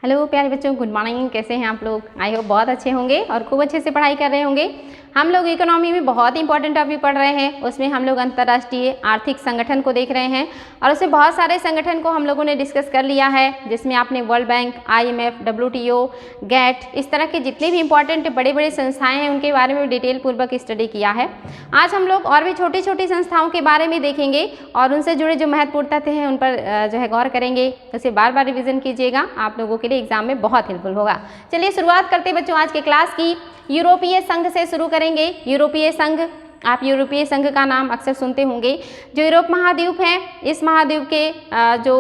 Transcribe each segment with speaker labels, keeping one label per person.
Speaker 1: Hello प्यारे बच्चों, good morning. कैसे हैं आप लोग? आई होप बहुत अच्छे होंगे और खूब अच्छे से पढ़ाई कर रहे होंगे। हम लोग इकोनॉमी में बहुत इंपॉर्टेंट टॉपिक पढ़ रहे हैं। उसमें हम लोग अंतर्राष्ट्रीय आर्थिक संगठन को देख रहे हैं और उसमें बहुत सारे संगठन को हम लोगों ने डिस्कस कर लिया है, जिसमें आपने world bank, IMF, WTO, GATT, इस तरह के जितने भी इंपॉर्टेंट बड़े बड़े संस्थाएं हैं उनके बारे में डिटेल पूर्वक स्टडी किया है। आज हम लोग और भी छोटी छोटी संस्थाओं के बारे में देखेंगे और उनसे जुड़े जो महत्वपूर्ण तथ्य हैं उन पर जो है गौर करेंगे। उसे बार बार रिविजन कीजिएगा, आप लोगों के लिए एग्जाम में बहुत हेल्पफुल होगा। चलिए शुरुआत करते हैं बच्चों आज के क्लास की। यूरोपीय संघ से शुरू करेंगे। यूरोपीय संघ, आप यूरोपीय संघ का नाम अक्सर सुनते होंगे। जो यूरोप महाद्वीप है, इस महाद्वीप के जो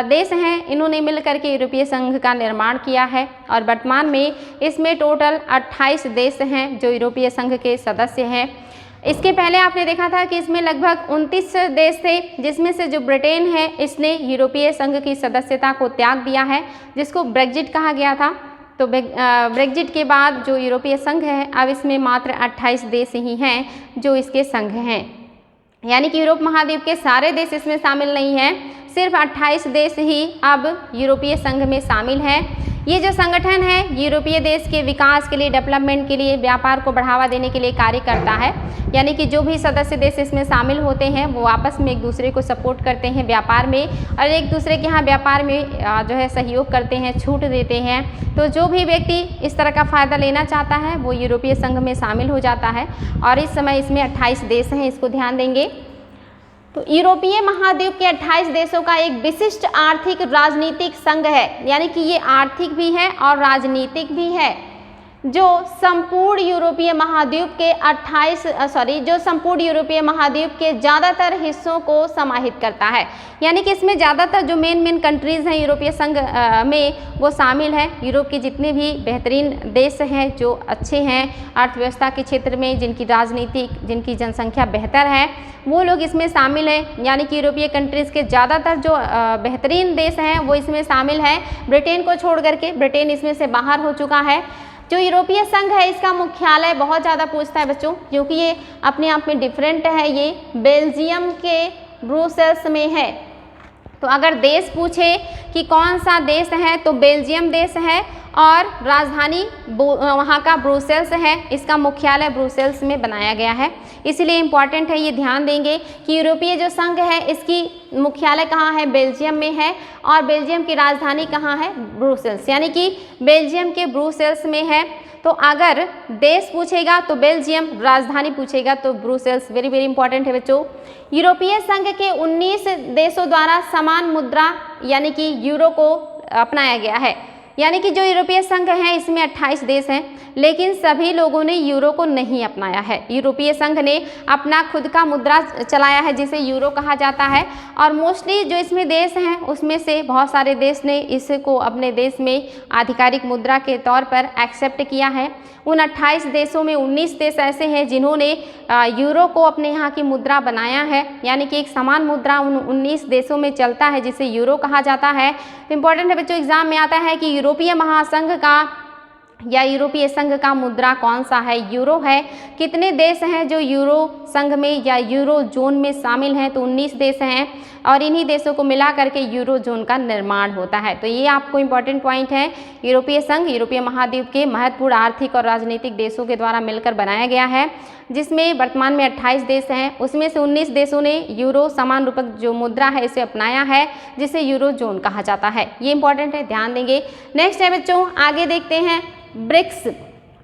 Speaker 1: देश हैं इन्होंने मिलकर के यूरोपीय संघ का निर्माण किया है और वर्तमान में इसमें टोटल 28 देश हैं जो यूरोपीय संघ के सदस्य हैं। इसके पहले आपने देखा था कि इसमें लगभग 29 देश थे, जिसमें से जो ब्रिटेन है इसने यूरोपीय संघ की सदस्यता को त्याग दिया है, जिसको ब्रेक्जिट कहा गया था। तो ब्रेक्जिट के बाद जो यूरोपीय संघ है अब इसमें मात्र 28 देश ही हैं जो इसके संघ हैं, यानी कि यूरोप महाद्वीप के सारे देश इसमें शामिल नहीं हैं, सिर्फ 28 देश ही अब यूरोपीय संघ में शामिल हैं। ये जो संगठन है यूरोपीय देश के विकास के लिए, डेवलपमेंट के लिए, व्यापार को बढ़ावा देने के लिए कार्य करता है, यानी कि जो भी सदस्य देश इसमें शामिल होते हैं वो आपस में एक दूसरे को सपोर्ट करते हैं व्यापार में और एक दूसरे के यहाँ व्यापार में जो है सहयोग करते हैं, छूट देते हैं। तो जो भी व्यक्ति इस तरह का फ़ायदा लेना चाहता है वो यूरोपीय संघ में शामिल हो जाता है और इस समय इसमें 28 देश हैं, इसको ध्यान देंगे। तो यूरोपीय महाद्वीप के 28 देशों का एक विशिष्ट आर्थिक राजनीतिक संघ है, यानी कि ये आर्थिक भी है और राजनीतिक भी है, जो संपूर्ण यूरोपीय महाद्वीप के ज़्यादातर हिस्सों को समाहित करता है। यानी कि इसमें ज़्यादातर जो मेन कंट्रीज़ हैं यूरोपीय संघ में वो शामिल हैं। यूरोप के जितने भी बेहतरीन देश हैं जो अच्छे हैं अर्थव्यवस्था के क्षेत्र में, जिनकी राजनीतिक, जिनकी जनसंख्या बेहतर है, वो लोग इसमें शामिल हैं। यानी कि यूरोपीय कंट्रीज़ के ज़्यादातर जो बेहतरीन देश हैं वो इसमें शामिल हैं, ब्रिटेन को छोड़ करके। ब्रिटेन इसमें से बाहर हो चुका है। जो यूरोपीय संघ है इसका मुख्यालय बहुत ज़्यादा पूछता है बच्चों, क्योंकि ये अपने आप में डिफरेंट है। ये बेल्जियम के ब्रुसेल्स में है। तो अगर देश पूछे कि कौन सा देश है तो बेल्जियम देश है और राजधानी वहाँ का ब्रुसेल्स है। इसका मुख्यालय ब्रुसेल्स में बनाया गया है, इसलिए इम्पॉर्टेंट है, ये ध्यान देंगे कि यूरोपीय जो संघ है इसकी मुख्यालय कहाँ है? बेल्जियम में है और बेल्जियम की राजधानी कहाँ है? ब्रुसेल्स, यानी कि बेल्जियम के ब्रुसेल्स में है। तो अगर देश पूछेगा तो बेल्जियम, राजधानी पूछेगा तो ब्रुसेल्स। वेरी वेरी इंपॉर्टेंट है बच्चों। यूरोपीय संघ के 19 देशों द्वारा समान मुद्रा यानी कि यूरो को अपनाया गया है। यानी कि जो यूरोपीय संघ है इसमें 28 देश हैं, लेकिन सभी लोगों ने यूरो को नहीं अपनाया है। यूरोपीय संघ ने अपना खुद का मुद्रा चलाया है जिसे यूरो कहा जाता है और मोस्टली जो इसमें देश हैं उसमें से बहुत सारे देश ने इसको अपने देश में आधिकारिक मुद्रा के तौर पर एक्सेप्ट किया है। उन 28 देशों में 19 देश ऐसे हैं जिन्होंने यूरो को अपने यहाँ की मुद्रा बनाया है, यानी कि एक समान मुद्रा उन 19 देशों में चलता है जिसे यूरो कहा जाता है। तो इम्पॉर्टेंट है बच्चों, एग्जाम में आता है कि यूरोपीय महासंघ का या यूरोपीय संघ का मुद्रा कौन सा है? यूरो है। कितने देश हैं जो यूरो संघ में या यूरो जोन में शामिल हैं? तो 19 देश हैं और इन्हीं देशों को मिला करके यूरो जोन का निर्माण होता है। तो ये आपको इम्पॉर्टेंट पॉइंट है। यूरोपीय संघ यूरोपीय महाद्वीप के महत्वपूर्ण आर्थिक और राजनीतिक देशों के द्वारा मिलकर बनाया गया है, जिसमें वर्तमान में 28 देश हैं। उसमें से 19 देशों ने यूरो समान रूपक जो मुद्रा है इसे अपनाया है, जिसे यूरो जोन कहा जाता है। ये इंपॉर्टेंट है, ध्यान देंगे। नेक्स्ट है बच्चों, आगे देखते हैं ब्रिक्स।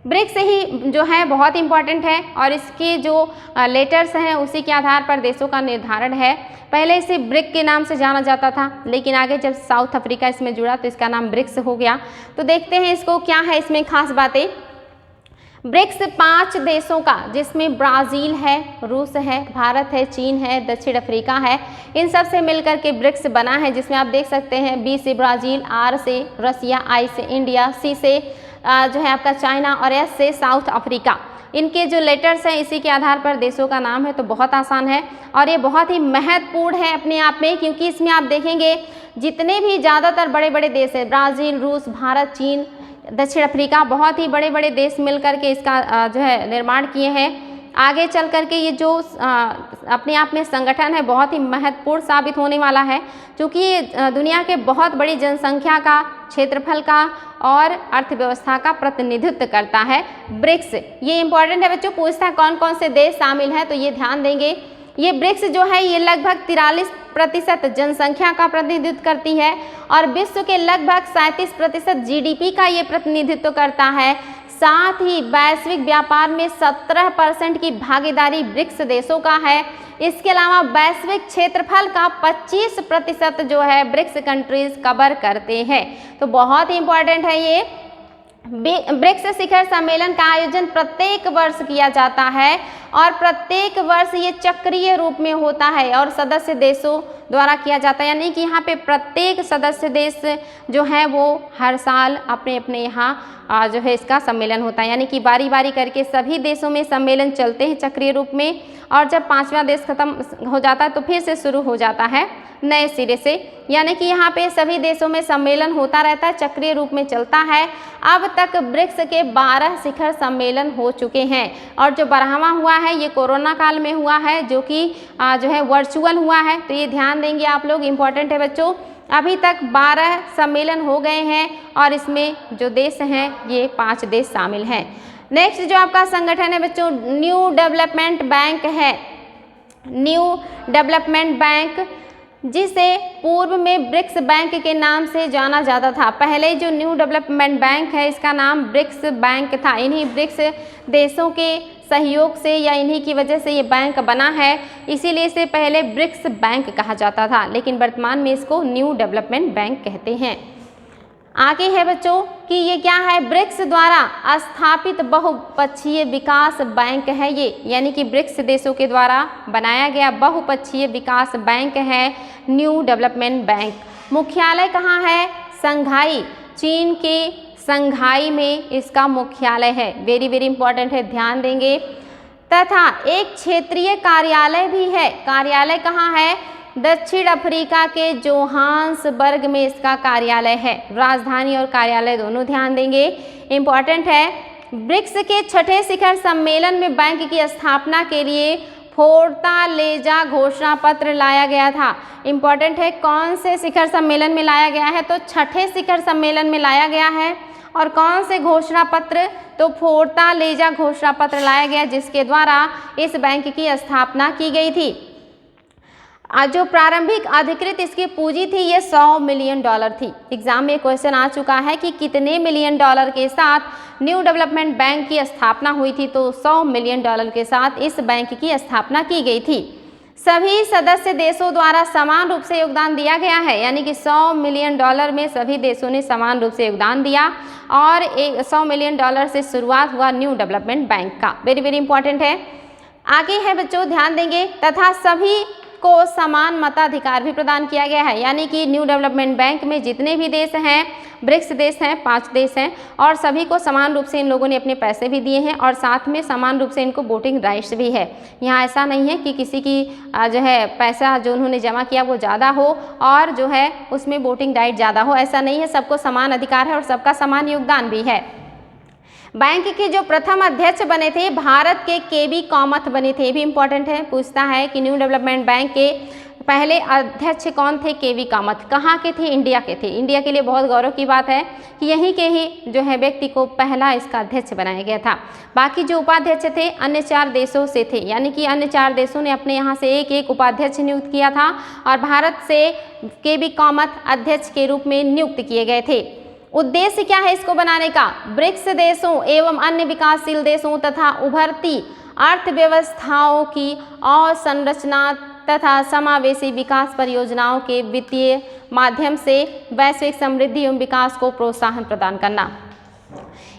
Speaker 1: ब्रिक्स ही जो है बहुत इंपॉर्टेंट है और इसके जो लेटर्स हैं उसी के आधार पर देशों का निर्धारण है। पहले इसे ब्रिक के नाम से जाना जाता था, लेकिन आगे जब साउथ अफ्रीका इसमें जुड़ा तो इसका नाम ब्रिक्स हो गया। तो देखते हैं इसको क्या है इसमें खास बातें। ब्रिक्स 5 देशों का, जिसमें ब्राज़ील है, रूस है, भारत है, चीन है, दक्षिण अफ्रीका है, इन सब से मिलकर के ब्रिक्स बना है, जिसमें आप देख सकते हैं B से ब्राज़ील, R से रसिया, I से इंडिया, C से जो है आपका चाइना और S से साउथ अफ्रीका। इनके जो लेटर्स हैं इसी के आधार पर देशों का नाम है। तो बहुत आसान है और ये बहुत ही महत्वपूर्ण है अपने आप में, क्योंकि इसमें आप देखेंगे जितने भी ज़्यादातर बड़े बड़े देश हैं, ब्राज़ील, रूस, भारत, चीन, दक्षिण अफ्रीका, बहुत ही बड़े बड़े देश मिलकर के इसका जो है निर्माण किए हैं। आगे चल करके ये जो अपने आप में संगठन है बहुत ही महत्वपूर्ण साबित होने वाला है, क्योंकि ये दुनिया के बहुत बड़ी जनसंख्या का, क्षेत्रफल का और अर्थव्यवस्था का प्रतिनिधित्व करता है। ब्रिक्स ये इंपॉर्टेंट है बच्चों, पूछता है कौन कौन से देश शामिल हैं, तो ये ध्यान देंगे। ये ब्रिक्स जो है ये लगभग 43% जनसंख्या का प्रतिनिधित्व करती है और विश्व के लगभग 37% जीडीपी का ये प्रतिनिधित्व करता है। साथ ही वैश्विक व्यापार में 17% की भागीदारी ब्रिक्स देशों का है। इसके अलावा वैश्विक क्षेत्रफल का 25% जो है ब्रिक्स कंट्रीज कवर करते हैं। तो बहुत ही इंपॉर्टेंट है ये। ब्रिक्स शिखर सम्मेलन का आयोजन प्रत्येक वर्ष किया जाता है और प्रत्येक वर्ष ये चक्रीय रूप में होता है और सदस्य देशों द्वारा किया जाता है, यानी कि यहाँ पे प्रत्येक सदस्य देश जो है वो हर साल अपने अपने यहाँ जो है इसका सम्मेलन होता है, यानी कि बारी बारी करके सभी देशों में सम्मेलन चलते हैं चक्रीय रूप में, और जब 5वां देश खत्म हो जाता है तो फिर से शुरू हो जाता है नए सिरे से, यानी कि यहाँ पे सभी देशों में सम्मेलन होता रहता है, चक्रीय रूप में चलता है। अब तक ब्रिक्स के 12 शिखर सम्मेलन हो चुके हैं और जो 12वां हुआ है ये कोरोना काल में हुआ है, जो कि जो है वर्चुअल हुआ है, तो ये ध्यान देंगे आप लोग, इम्पॉर्टेंट है बच्चों। अभी तक 12 सम्मेलन हो गए हैं और इसमें जो देश हैं ये 5 देश शामिल हैं। नेक्स्ट जो आपका संगठन है बच्चों, न्यू डेवलपमेंट बैंक है। न्यू डेवलपमेंट बैंक जिसे पूर्व में ब्रिक्स बैंक के नाम से जाना जाता था। पहले जो न्यू डेवलपमेंट बैंक है इसका नाम ब्रिक्स बैंक था। इन्हीं ब्रिक्स देशों के सहयोग से या इन्हीं की वजह से ये बैंक बना है, इसीलिए इसे पहले ब्रिक्स बैंक कहा जाता था, लेकिन वर्तमान में इसको न्यू डेवलपमेंट बैंक कहते हैं। आगे है बच्चों कि ये क्या है, ब्रिक्स द्वारा स्थापित बहुपक्षीय विकास बैंक है ये, यानी कि ब्रिक्स देशों के द्वारा बनाया गया बहुपक्षीय विकास बैंक है न्यू डेवलपमेंट बैंक। मुख्यालय कहाँ है? संघाई, चीन के संघाई में इसका मुख्यालय है। वेरी वेरी इंपॉर्टेंट है, ध्यान देंगे। तथा एक क्षेत्रीय कार्यालय भी है। कार्यालय कहाँ है? दक्षिण अफ्रीका के जोहान्सबर्ग में इसका कार्यालय है। राजधानी और कार्यालय दोनों ध्यान देंगे, इम्पॉर्टेंट है। ब्रिक्स के 6ठे शिखर सम्मेलन में बैंक की स्थापना के लिए फोर्टालेजा घोषणा पत्र लाया गया था। इम्पॉर्टेंट है, कौन से शिखर सम्मेलन में लाया गया है? तो 6ठे शिखर सम्मेलन में लाया गया है। और कौन से घोषणा पत्र? तो फोर्टालेजा घोषणा पत्र लाया गया, जिसके द्वारा इस बैंक की स्थापना की गई थी। जो प्रारंभिक अधिकृत इसकी पूंजी थी ये $100 मिलियन थी। एग्जाम में क्वेश्चन आ चुका है कि कितने $मिलियन के साथ न्यू डेवलपमेंट बैंक की स्थापना हुई थी, तो $100 मिलियन के साथ इस बैंक की स्थापना की गई थी। सभी सदस्य देशों द्वारा समान रूप से योगदान दिया गया है, यानी कि $100 मिलियन में सभी देशों ने समान रूप से योगदान दिया और $100 मिलियन से शुरुआत हुआ न्यू डेवलपमेंट बैंक का। वेरी वेरी इंपॉर्टेंट है। आगे है बच्चों, ध्यान देंगे। तथा सभी को समान मताधिकार भी प्रदान किया गया है, यानी कि न्यू डेवलपमेंट बैंक में जितने भी देश हैं, ब्रिक्स देश हैं, 5 देश हैं, और सभी को समान रूप से इन लोगों ने अपने पैसे भी दिए हैं और साथ में समान रूप से इनको वोटिंग राइट्स भी है। यहाँ ऐसा नहीं है कि किसी की जो है पैसा जो उन्होंने जमा किया वो ज़्यादा हो और जो है उसमें वोटिंग राइट ज़्यादा हो, ऐसा नहीं है। सबको समान अधिकार है और सबका समान योगदान भी है। बैंक के जो प्रथम अध्यक्ष बने थे भारत के केवी कामथ बने थे। ये भी इम्पोर्टेंट है, पूछता है कि न्यू डेवलपमेंट बैंक के पहले अध्यक्ष कौन थे? केवी कामथ। कहाँ के थे? इंडिया के थे। इंडिया के लिए बहुत गौरव की बात है कि यहीं के ही जो है व्यक्ति को पहला इसका अध्यक्ष बनाया गया था। बाकी जो उपाध्यक्ष थे अन्य 4 देशों से थे, यानी कि अन्य 4 देशों ने अपने यहाँ से एक एक उपाध्यक्ष नियुक्त किया था और भारत से केवी कामथ अध्यक्ष के रूप में नियुक्त किए गए थे। उद्देश्य क्या है इसको बनाने का? ब्रिक्स देशों एवं अन्य विकासशील देशों तथा उभरती अर्थव्यवस्थाओं की अवसंरचना तथा समावेशी विकास परियोजनाओं के वित्तीय माध्यम से वैश्विक समृद्धि एवं विकास को प्रोत्साहन प्रदान करना।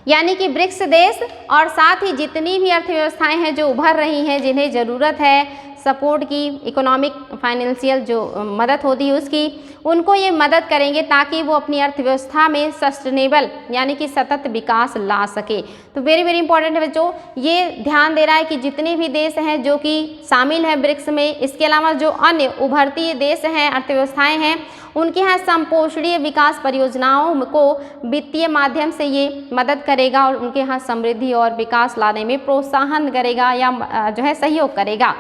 Speaker 1: यानी कि ब्रिक्स देश और साथ ही जितनी भी अर्थव्यवस्थाएं हैं जो उभर रही हैं, जिन्हें ज़रूरत है सपोर्ट की, इकोनॉमिक फाइनेंशियल जो मदद होती है उसकी, उनको ये मदद करेंगे ताकि वो अपनी अर्थव्यवस्था में सस्टेनेबल यानी कि सतत विकास ला सके। तो वेरी वेरी इंपॉर्टेंट है बच्चों, ये ध्यान दे रहा है कि जितने भी देश हैं जो कि शामिल हैं ब्रिक्स में, इसके अलावा जो अन्य उभरती देश हैं, अर्थव्यवस्थाएं हैं, उनके यहाँ संपोषणीय विकास परियोजनाओं को वित्तीय माध्यम से ये मदद करेगा और उनके यहाँ समृद्धि और विकास लाने में प्रोत्साहन करेगा या जो है सहयोग करेगा।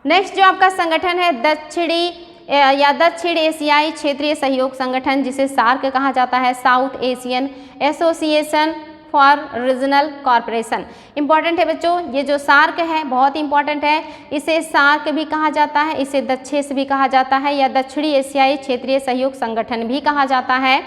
Speaker 1: नेक्स्ट जो आपका संगठन है दक्षिण एशियाई क्षेत्रीय सहयोग संगठन, जिसे सार्क कहा जाता है, south Asian association for regional corporation. Important है बच्चों, ये जो सार्क है बहुत इंपॉर्टेंट है, इसे सार्क भी कहा जाता है, इसे दक्षेस भी कहा जाता है या दक्षिणी एशियाई क्षेत्रीय सहयोग संगठन भी कहा जाता है।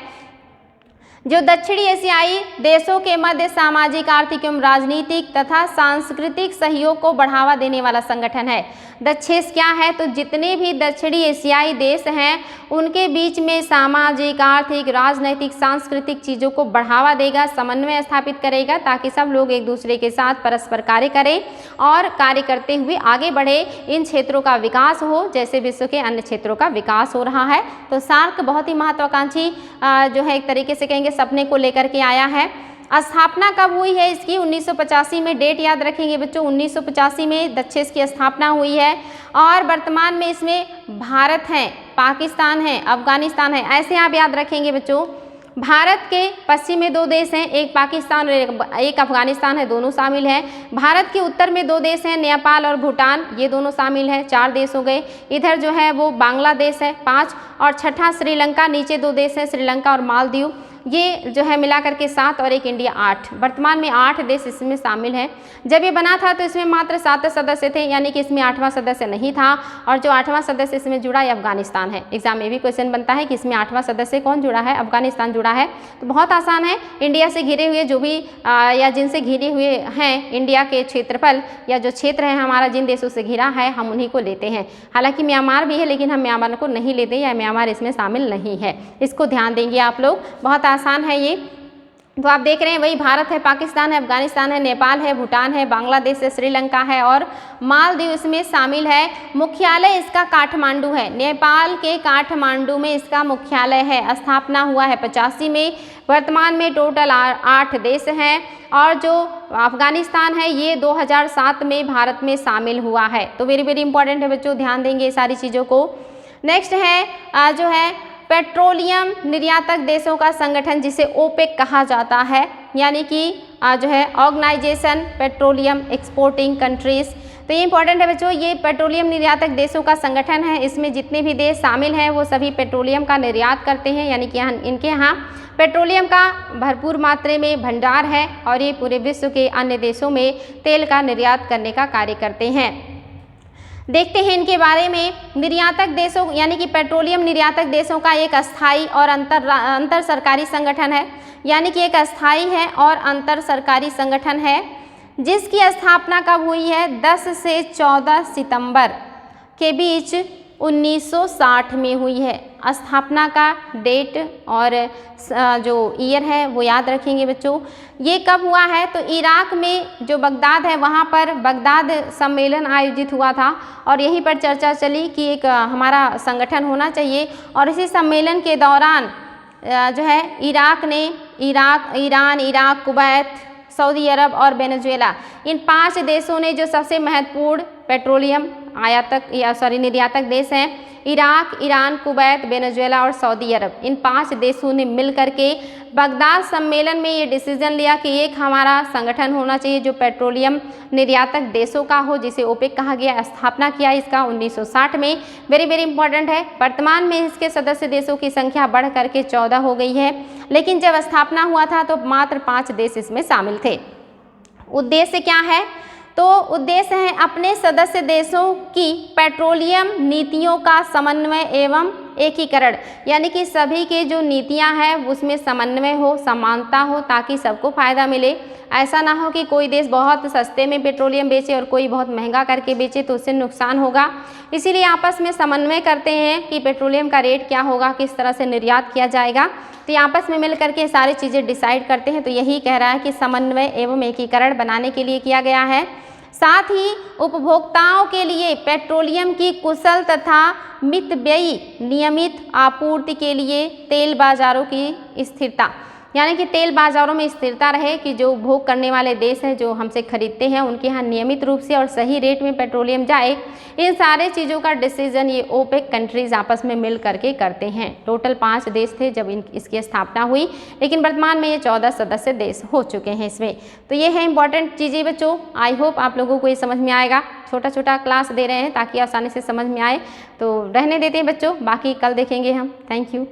Speaker 1: जो दक्षिणी एशियाई देशों के मध्य सामाजिक, आर्थिक एवं राजनीतिक तथा सांस्कृतिक सहयोग को बढ़ावा देने वाला संगठन है। दक्षेस क्या है? तो जितने भी दक्षिणी एशियाई देश हैं उनके बीच में सामाजिक, आर्थिक, राजनीतिक, सांस्कृतिक चीज़ों को बढ़ावा देगा, समन्वय स्थापित करेगा ताकि सब लोग एक दूसरे के साथ परस्पर कार्य करें और कार्य करते हुए आगे बढ़े, इन क्षेत्रों का विकास हो जैसे विश्व के अन्य क्षेत्रों का विकास हो रहा है। तो सार्क बहुत ही महत्वाकांक्षी जो है एक तरीके से कहेंगे सपने को लेकर के आया है। स्थापना कब हुई है इसकी? 1985 में। डेट याद रखेंगे बच्चों, 1985 में दक्षेस की स्थापना हुई है और वर्तमान में इसमें भारत है, पाकिस्तान है, अफगानिस्तान है, ऐसे आप याद रखेंगे बच्चों। भारत के पश्चिम में 2 देश हैं, एक पाकिस्तान और एक अफगानिस्तान है, दोनों शामिल हैं। भारत के उत्तर में 2 देश हैं, नेपाल और भूटान, ये दोनों शामिल हैं, 4 देश हो गए। इधर जो है वो बांग्लादेश है 5 और छठा श्रीलंका, नीचे 2 देश हैं श्रीलंका और मालदीव, ये जो है मिलाकर के 7 और एक इंडिया 8। वर्तमान में 8 देश इसमें शामिल हैं। जब ये बना था तो इसमें मात्र 7 सदस्य थे, यानी कि इसमें 8वां सदस्य नहीं था और जो 8वां सदस्य इसमें जुड़ा ये अफगानिस्तान है। एग्जाम में भी क्वेश्चन बनता है कि इसमें 8वां सदस्य कौन जुड़ा है? अफगानिस्तान जुड़ा है। तो बहुत आसान है, इंडिया से घिरे हुए जो भी या जिनसे घिरे हुए हैं इंडिया के क्षेत्रफल या जो क्षेत्र है हमारा, जिन देशों से घिरा है हम उन्हीं को लेते हैं। हालांकि म्यांमार भी है लेकिन हम म्यांमार को नहीं लेते या म्यांमार इसमें शामिल नहीं है, इसको ध्यान देंगे आप लोग, बहुत आसान है ये। तो आप देख रहे हैं वही भारत है, पाकिस्तान है, अफगानिस्तान है, नेपाल है, भूटान है, बांग्लादेश है, श्रीलंका है और मालदीव इसमें शामिल है। मुख्यालय इसका काठमांडू है, नेपाल के काठमांडू में इसका मुख्यालय है। स्थापना हुआ है 85 में। वर्तमान में टोटल 8 देश हैं और जो अफगानिस्तान है ये 2007 में भारत में शामिल हुआ है। तो वेरी वेरी इंपॉर्टेंट है बच्चों, ध्यान देंगे ये सारी चीज़ों को। नेक्स्ट है जो है पेट्रोलियम निर्यातक देशों का संगठन, जिसे ओपेक कहा जाता है, यानी कि जो है ऑर्गेनाइजेशन पेट्रोलियम एक्सपोर्टिंग कंट्रीज। तो ये इंपॉर्टेंट है बच्चों, ये पेट्रोलियम निर्यातक देशों का संगठन है। इसमें जितने भी देश शामिल हैं वो सभी पेट्रोलियम का निर्यात करते हैं, यानी कि इनके यहाँ पेट्रोलियम का भरपूर मात्रा में भंडार है और ये पूरे विश्व के अन्य देशों में तेल का निर्यात करने का कार्य करते हैं। देखते हैं इनके बारे में। निर्यातक देशों यानी कि पेट्रोलियम निर्यातक देशों का एक अस्थायी और अंतर सरकारी संगठन है, यानी कि एक अस्थायी है और अंतर सरकारी संगठन है, जिसकी स्थापना कब हुई है? 10 से 14 सितंबर के बीच 1960 में हुई है। स्थापना का डेट और जो ईयर है वो याद रखेंगे बच्चों। ये कब हुआ है? तो इराक में जो बगदाद है वहाँ पर बगदाद सम्मेलन आयोजित हुआ था और यहीं पर चर्चा चली कि एक हमारा संगठन होना चाहिए और इसी सम्मेलन के दौरान जो है इराक ने ईरान, इराक, कुवैत, सऊदी अरब और वेनेजुएला, इन 5 देशों ने जो सबसे महत्वपूर्ण पेट्रोलियम निर्यातक देश हैं, इराक, ईरान, कुवैत, वेनेजुएला और सऊदी अरब, इन 5 देशों ने मिलकर के बगदाद सम्मेलन में ये डिसीजन लिया कि एक हमारा संगठन होना चाहिए जो पेट्रोलियम निर्यातक देशों का हो, जिसे ओपेक कहा गया। स्थापना किया इसका 1960 में। वेरी वेरी इंपॉर्टेंट है। वर्तमान में इसके सदस्य देशों की संख्या बढ़ करके 14 हो गई है, लेकिन जब स्थापना हुआ था तो मात्र 5 देश इसमें शामिल थे। उद्देश्य क्या है? तो उद्देश्य है अपने सदस्य देशों की पेट्रोलियम नीतियों का समन्वय एवं एकीकरण, यानी कि सभी के जो नीतियां हैं उसमें समन्वय हो, समानता हो, ताकि सबको फायदा मिले। ऐसा ना हो कि कोई देश बहुत सस्ते में पेट्रोलियम बेचे और कोई बहुत महंगा करके बेचे, तो उससे नुकसान होगा। इसीलिए आपस में समन्वय करते हैं कि पेट्रोलियम का रेट क्या होगा, किस तरह से निर्यात किया जाएगा, तो ये आपस में मिल करके सारी चीज़ें डिसाइड करते हैं। तो यही कह रहा है कि समन्वय एवं एकीकरण बनाने के लिए किया गया है। साथ ही उपभोक्ताओं के लिए पेट्रोलियम की कुशल तथा मितव्ययी नियमित आपूर्ति के लिए तेल बाजारों की स्थिरता, यानी कि तेल बाजारों में स्थिरता रहे कि जो उपभोग करने वाले देश हैं जो हमसे खरीदते हैं उनके यहाँ नियमित रूप से और सही रेट में पेट्रोलियम जाए। इन सारे चीज़ों का डिसीजन ये ओपेक कंट्रीज़ आपस में मिल करके करते हैं। टोटल 5 देश थे जब इसकी स्थापना हुई, लेकिन वर्तमान में ये 14 सदस्य देश हो चुके हैं इसमें। तो ये है इंपॉर्टेंट चीज़ें बच्चों। आई होप आप लोगों को ये समझ में आएगा। छोटा छोटा क्लास दे रहे हैं ताकि आसानी से समझ में आए, तो रहने देते हैं बच्चों, बाकी कल देखेंगे हम। Thank you.